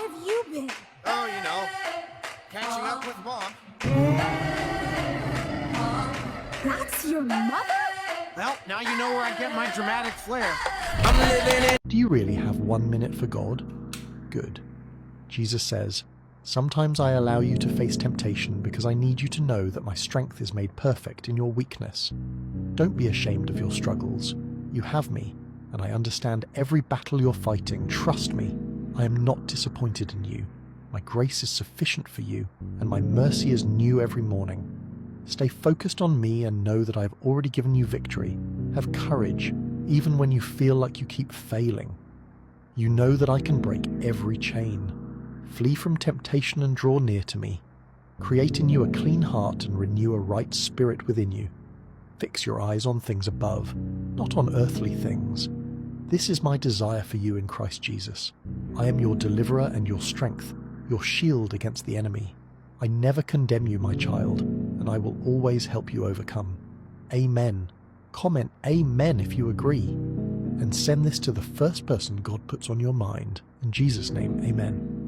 have you been? Oh, catching up with Mom. That's your mother? Well, now you know where I get my dramatic flair. Do you really have 1 minute for God? Good. Jesus says, "Sometimes I allow you to face temptation because I need you to know that my strength is made perfect in your weakness. Don't be ashamed of your struggles. You have me, and I understand every battle you're fighting. Trust me, I am not disappointed in you. My grace is sufficient for you, and my mercy is new every morning. Stay focused on me and know that I have already given you victory. Have courage, even when you feel like you keep failing. You know that I can break every chain. Flee from temptation and draw near to me. Create in you a clean heart and renew a right spirit within you. Fix your eyes on things above, not on earthly things. This is my desire for you in Christ Jesus. I am your deliverer and your strength, your shield against the enemy. I never condemn you, my child, and I will always help you overcome. Amen. Comment Amen if you agree, and send this to the first person God puts on your mind. In Jesus' name, Amen.